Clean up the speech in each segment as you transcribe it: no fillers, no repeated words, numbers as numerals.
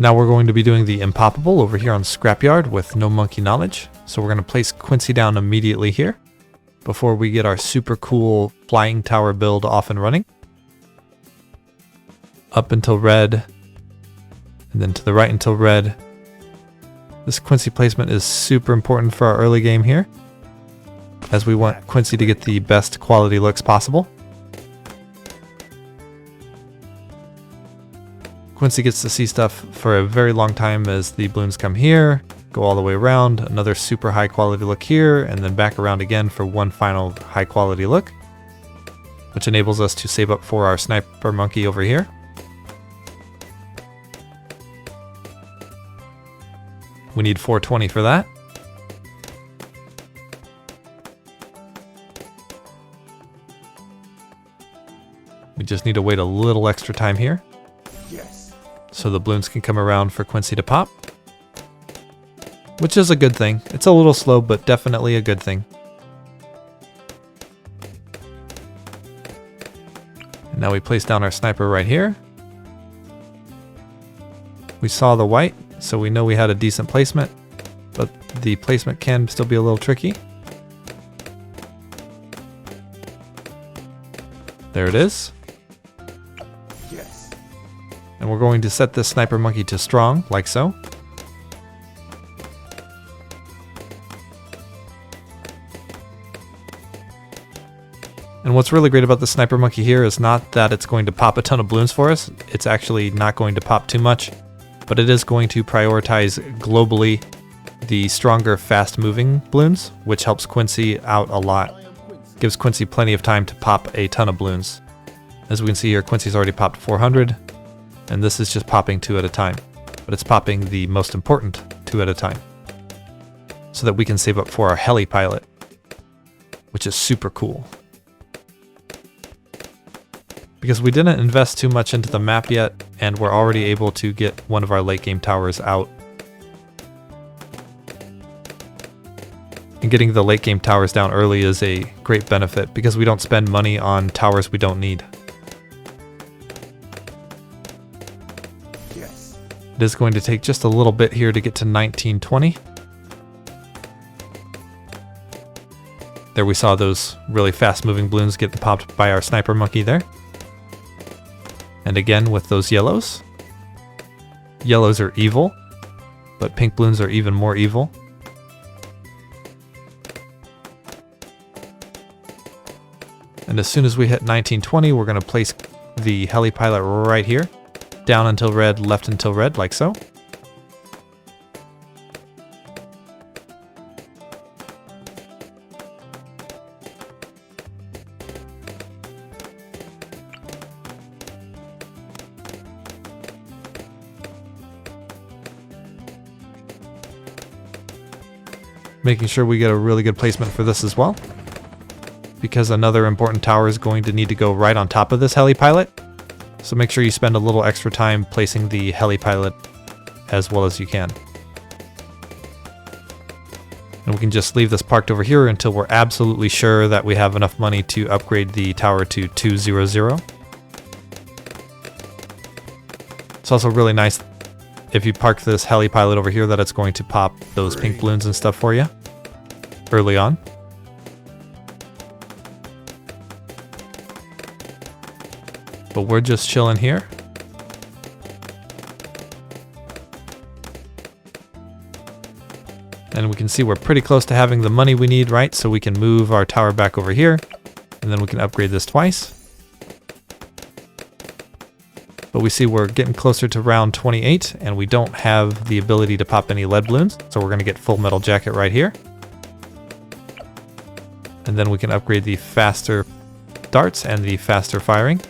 Now we're going to be doing the Impoppable over here on Scrapyard with no monkey knowledge. So we're going to place Quincy down immediately here before we get our super cool flying tower build off and running. Up until red, and then to the right until red. This Quincy placement is super important for our early game here, as we want Quincy to get the best quality looks possible. Quincy gets to see stuff for a very long time as the balloons come here, go all the way around, another super high quality look here, and then back around again for one final high quality look, which enables us to save up for our sniper monkey over here. We need 420 for that. We just need to wait a little extra time here. Yes. So the balloons can come around for Quincy to pop. Which is a good thing. It's a little slow, but definitely a good thing. And now we place down our sniper right here. We saw the white, so we know we had a decent placement, but the placement can still be a little tricky. There it is. Yes. And we're going to set this sniper monkey to strong, like so. And what's really great about the sniper monkey here is not that it's going to pop a ton of balloons for us. It's actually not going to pop too much, but it is going to prioritize globally the stronger fast moving balloons, which helps Quincy out a lot. Gives Quincy plenty of time to pop a ton of balloons. As we can see here, Quincy's already popped 400, and this is just popping 2 at a time, but it's popping the most important 2 at a time, so that we can save up for our Heli pilot, which is super cool. Because we didn't invest too much into the map yet, and we're already able to get one of our late game towers out. And getting the late game towers down early is a great benefit because we don't spend money on towers we don't need. Yes. It is going to take just a little bit here to get to 1920. There we saw those really fast moving balloons getting popped by our sniper monkey there. And again with those yellows. Yellows are evil, but pink balloons are even more evil. And as soon as we hit 1920, we're going to place the Heli pilot right here. Down until red, left until red, like so. Making sure we get a really good placement for this as well, because another important tower is going to need to go right on top of this Heli pilot. So make sure you spend a little extra time placing the Heli pilot as well as you can. And we can just leave this parked over here until we're absolutely sure that we have enough money to upgrade the tower to 200. It's also really nice if you park this Heli pilot over here that it's going to pop those pink balloons and stuff for you early on. But we're just chilling here. And we can see we're pretty close to having the money we need, right? So we can move our tower back over here, and then we can upgrade this twice. But we see we're getting closer to round 28, and we don't have the ability to pop any lead balloons, so we're going to get full metal jacket right here. And then we can upgrade the faster darts and the faster firing.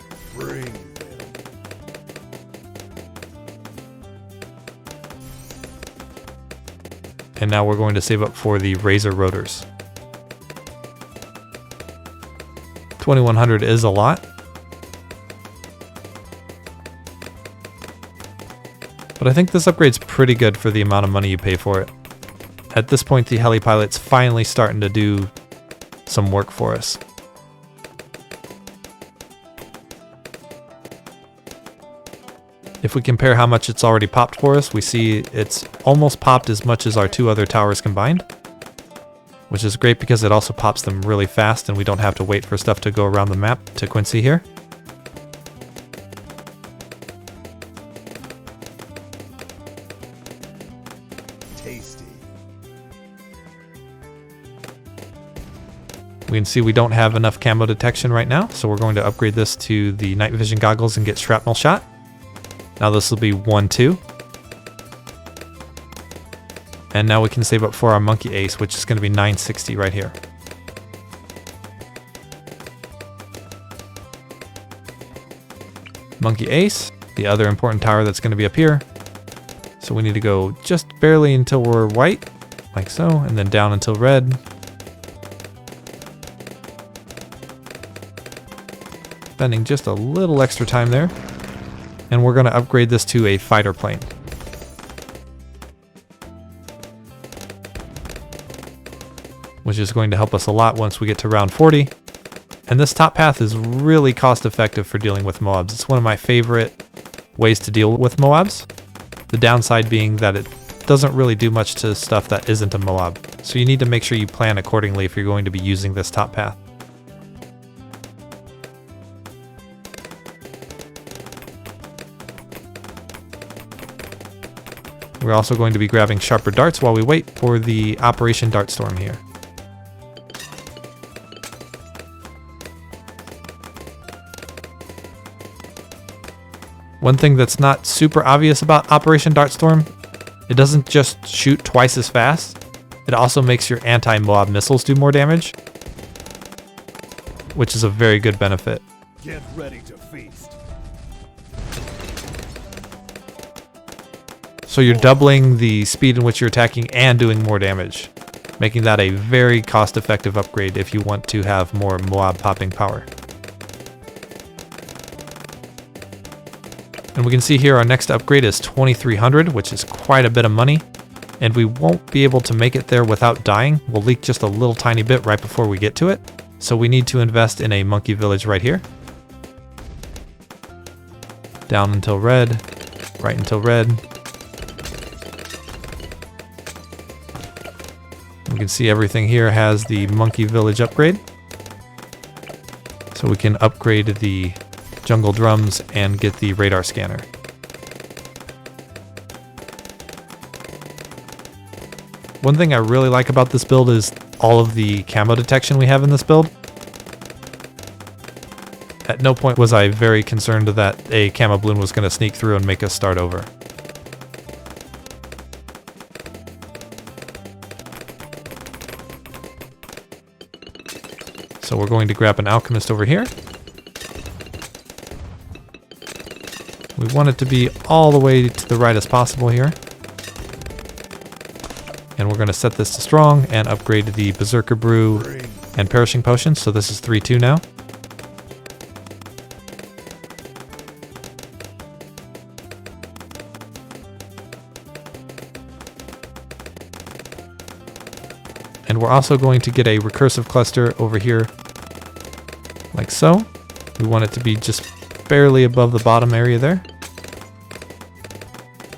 And now we're going to save up for the Razor rotors. 2100 is a lot. But I think this upgrade's pretty good for the amount of money you pay for it. At this point, the Heli pilot's finally starting to do some work for us. If If we compare how much it's already popped for us, we see it's almost popped as much as our 2 other towers combined, which is great because it also pops them really fast and we don't have to wait for stuff to go around the map to Quincy here. Tasty. We can see we don't have enough camo detection right now, so we're going to upgrade this to the night vision goggles and get shrapnel shot. Now this will be 1-2. And now we can save up for our monkey ace, which is going to be 960 right here. Monkey ace, the other important tower that's going to be up here. So we need to go just barely until we're white, like so, and then down until red. Spending just a little extra time there. And we're going to upgrade this to a fighter plane. Which is going to help us a lot once we get to round 40. And this top path is really cost effective for dealing with Moabs. It's one of my favorite ways to deal with Moabs. The downside being that it doesn't really do much to stuff that isn't a Moab. So you need to make sure you plan accordingly if you're going to be using this top path. We're also going to be grabbing sharper darts while we wait for the Operation Dartstorm here. One thing that's not super obvious about Operation Dartstorm, it doesn't just shoot twice as fast, it also makes your anti-Moab missiles do more damage, which is a very good benefit. Get ready to feast. So you're doubling the speed in which you're attacking and doing more damage, making that a very cost-effective upgrade if you want to have more Moab popping power. And we can see here our next upgrade is 2300, which is quite a bit of money, and we won't be able to make it there without dying. We'll leak just a little tiny bit right before we get to it, so we need to invest in a monkey village right here. Down until red, right until red. We can see everything here has the monkey village upgrade. So we can upgrade the jungle drums and get the radar scanner. One thing I really like about this build is all of the camo detection we have in this build. At no point was I very concerned that a camo balloon was going to sneak through and make us start over. So we're going to grab an alchemist over here. We want it to be all the way to the right as possible here. And we're going to set this to strong and upgrade the Berserker Brew and Perishing Potion. So this is 3-2 now. And we're also going to get a recursive cluster over here, like so. We want it to be just barely above the bottom area there.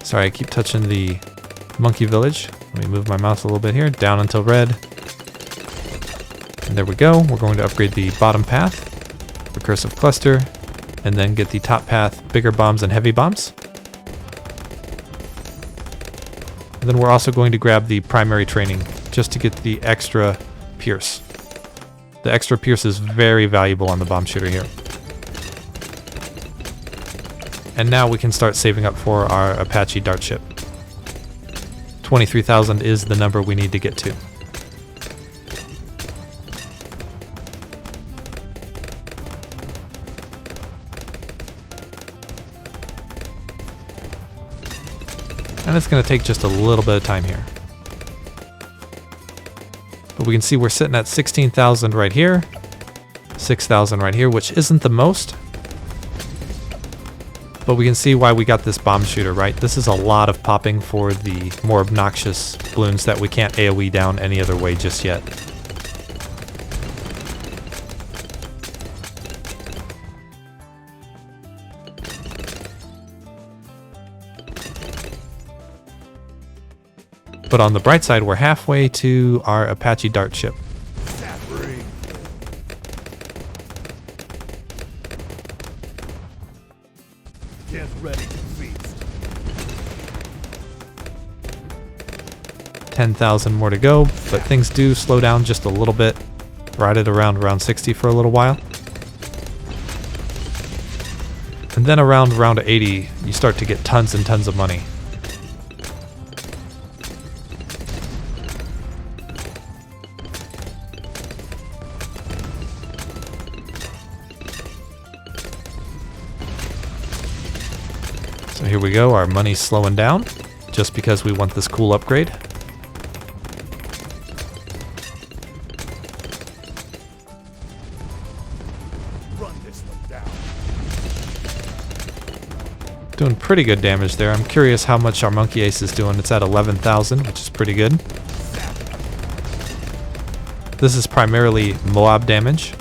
Sorry, I keep touching the monkey village. Let me move my mouse a little bit here, down until red. And there we go. We're going to upgrade the bottom path, recursive cluster, and then get the top path, bigger bombs and heavy bombs. And then we're also going to grab the primary training just to get the extra pierce. The extra pierce is very valuable on the bomb shooter here. And now we can start saving up for our Apache dart ship. 23,000 is the number we need to get to. And it's going to take just a little bit of time here. But we can see we're sitting at 16,000 right here, 6,000 right here, which isn't the most. But we can see why we got this bomb shooter, right? This is a lot of popping for the more obnoxious balloons that we can't AoE down any other way just yet. But on the bright side, we're halfway to our Apache dart ship. Sapring. Get ready to feast. 10,000 more to go, but things do slow down just a little bit. Right at around round 60 for a little while. And then around round 80, you start to get tons and tons of money. So here we go, our money's slowing down, just because we want this cool upgrade. Run this one down. Doing pretty good damage there. I'm curious how much our Monkey Ace is doing. It's at 11,000, which is pretty good. This is primarily Moab damage,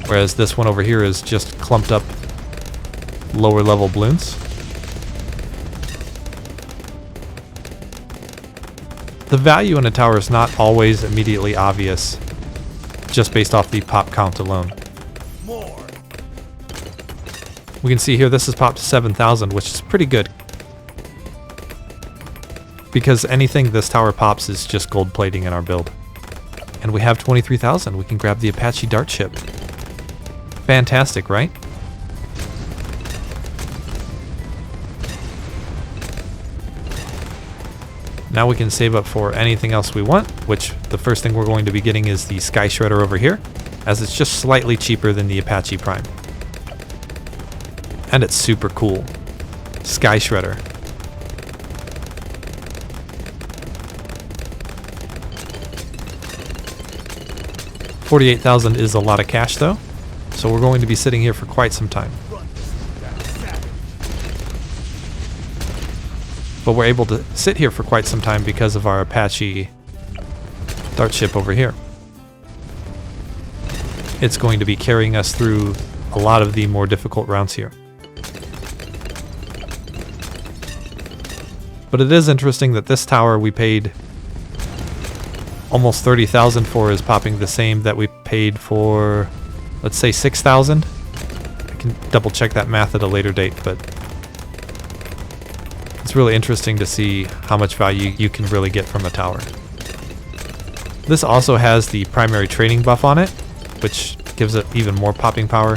whereas this one over here is just clumped up lower level balloons. The value in a tower is not always immediately obvious, just based off the pop count alone. More. We can see here this is popped to 7,000, which is pretty good. Because anything this tower pops is just gold plating in our build. And we have 23,000. We can grab the Apache dart ship. Fantastic, right? Now we can save up for anything else we want, which the first thing we're going to be getting is the Sky Shredder over here, as it's just slightly cheaper than the Apache Prime. And it's super cool. Sky Shredder. $48,000 is a lot of cash though, so we're going to be sitting here for quite some time. Run this one down. Savage. But we're able to sit here for quite some time because of our Apache dart ship over here. It's going to be carrying us through a lot of the more difficult rounds here. But it is interesting that this tower we paid almost 30,000 for is popping the same that we paid for, let's say, 6,000. I can double check that math at a later date, but it's really interesting to see how much value you can really get from a tower. This also has the primary training buff on it, which gives it even more popping power.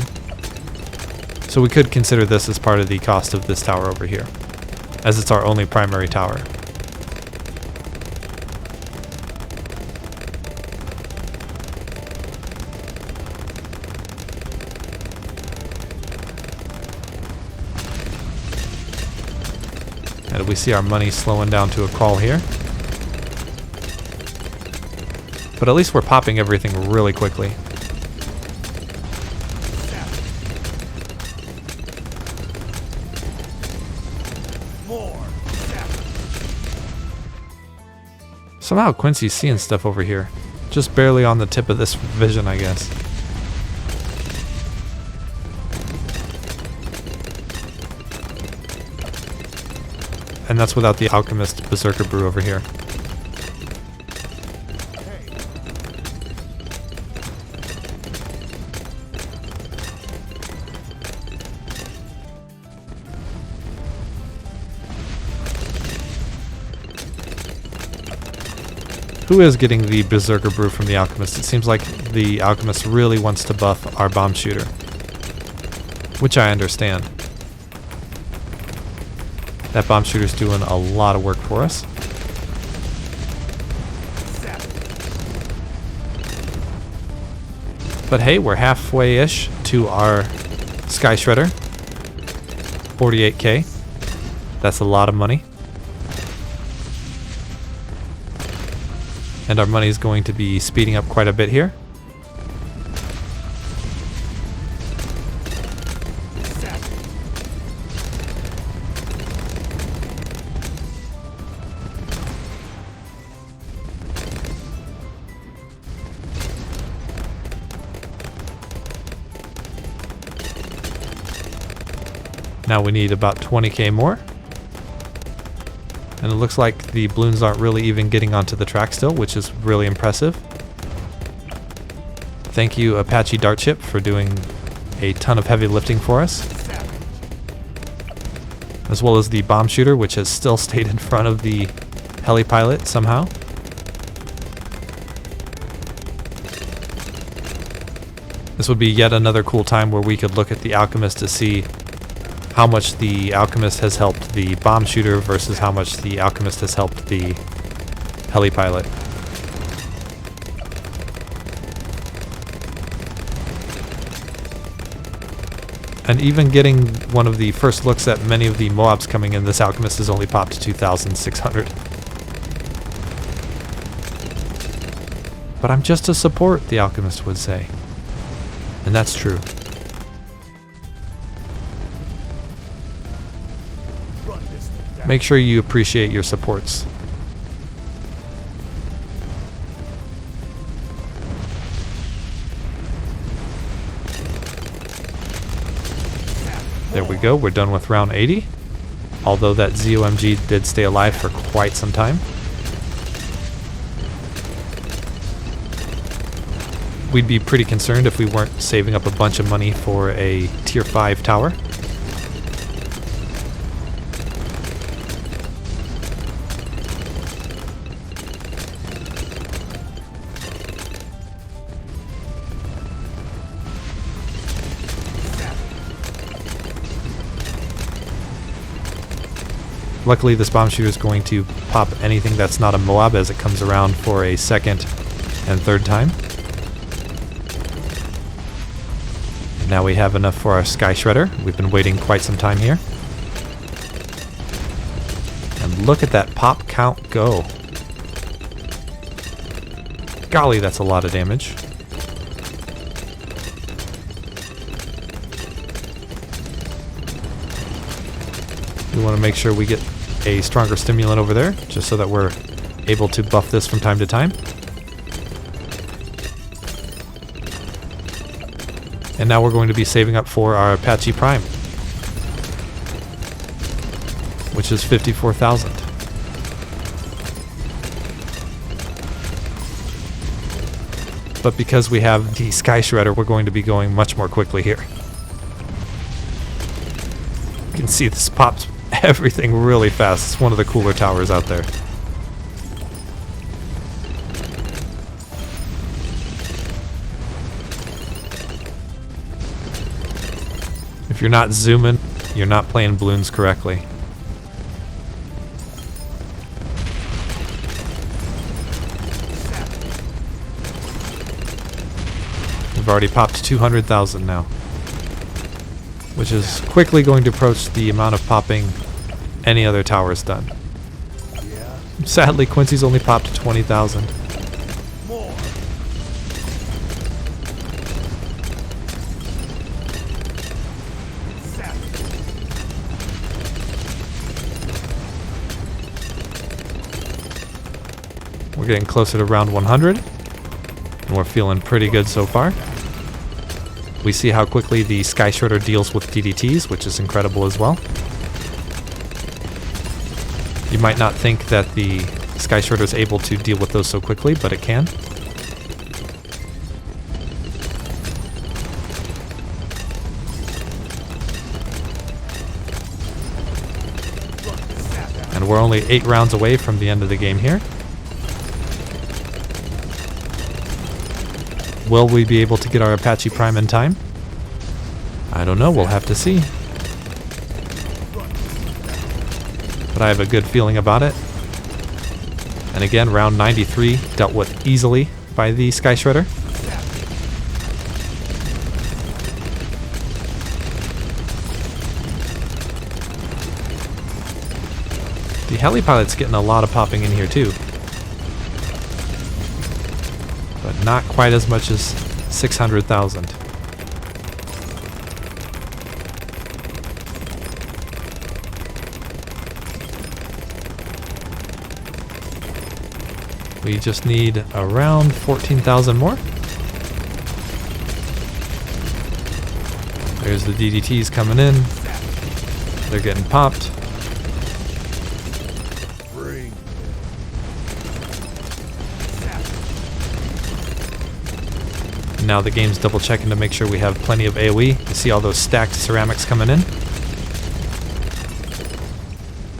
So we could consider this as part of the cost of this tower over here, as it's our only primary tower. And we see our money slowing down to a crawl here. But at least we're popping everything really quickly. More. Somehow Quincy's seeing stuff over here. Just barely on the tip of this vision, I guess. And that's without the Alchemist Berserker Brew over here. Who is getting the Berserker Brew from the Alchemist? It seems like the Alchemist really wants to buff our bomb shooter, which I understand. That bomb shooter's doing a lot of work for us. But hey, we're halfway-ish to our Sky Shredder. 48k. That's a lot of money. And our money is going to be speeding up quite a bit here. Now we need about 20k more. And it looks like the balloons aren't really even getting onto the track still, which is really impressive. Thank you, Apache Dart Ship, for doing a ton of heavy lifting for us. As well as the bomb shooter, which has still stayed in front of the heli pilot somehow. This would be yet another cool time where we could look at the Alchemist to see how much the Alchemist has helped the bomb shooter versus how much the Alchemist has helped the heli pilot. And even getting one of the first looks at many of the Moabs coming in, this Alchemist has only popped 2,600. But I'm just a support, the Alchemist would say. And that's true. Make sure you appreciate your supports. There we go, we're done with round 80. Although that ZOMG did stay alive for quite some time. We'd be pretty concerned if we weren't saving up a bunch of money for a tier 5 tower. Luckily, this bomb shooter is going to pop anything that's not a Moab as it comes around for a second and third time. Now we have enough for our Sky Shredder. We've been waiting quite some time here. And look at that pop count go. Golly, that's a lot of damage. We want to make sure we get a stronger stimulant over there, just so that we're able to buff this from time to time. And now we're going to be saving up for our Apache Prime, which is 54,000. But because we have the Sky Shredder, we're going to be going much more quickly here. You can see this pops everything really fast. It's one of the cooler towers out there. If you're not zooming, you're not playing balloons correctly. We've already popped 200,000 now, which is quickly going to approach the amount of popping any other tower has done. Sadly, Quincy's only popped 20,000. We're getting closer to round 100, and we're feeling pretty good so far. We see how quickly the Sky Shredder deals with DDTs, which is incredible as well. You might not think that the Sky Shredder is able to deal with those so quickly, but it can. And we're only 8 rounds away from the end of the game here. Will we be able to get our Apache Prime in time? I don't know, we'll have to see. But I have a good feeling about it. And again, round 93 dealt with easily by the Sky Shredder. The heli pilot's getting a lot of popping in here too. But not quite as much as 600,000. We just need around 14,000 more. There's the DDTs coming in. They're getting popped. Bring Now the game's double checking to make sure we have plenty of AoE. You see all those stacked ceramics coming in.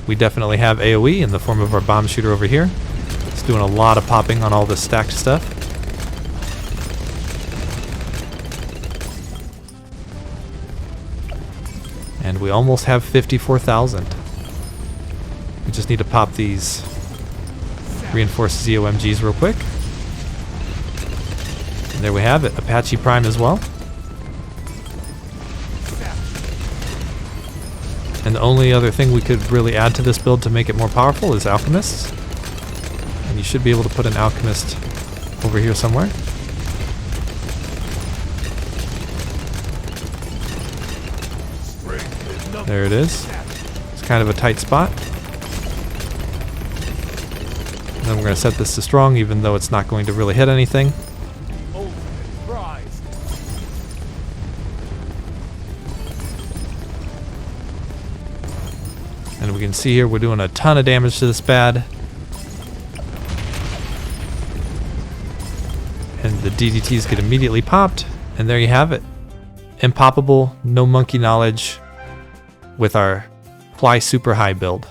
We definitely have AoE in the form of our bomb shooter over here. It's doing a lot of popping on all the stacked stuff. And we almost have 54,000. We just need to pop these reinforced ZOMGs real quick. And there we have it, Apache Prime as well. And the only other thing we could really add to this build to make it more powerful is Alchemists. And you should be able to put an Alchemist over here somewhere. There it is. It's kind of a tight spot. And then we're going to set this to strong, even though it's not going to really hit anything. And we can see here we're doing a ton of damage to this bad. And the DDTs get immediately popped. And there you have it. Impoppable, no monkey knowledge with our Fly Super High build.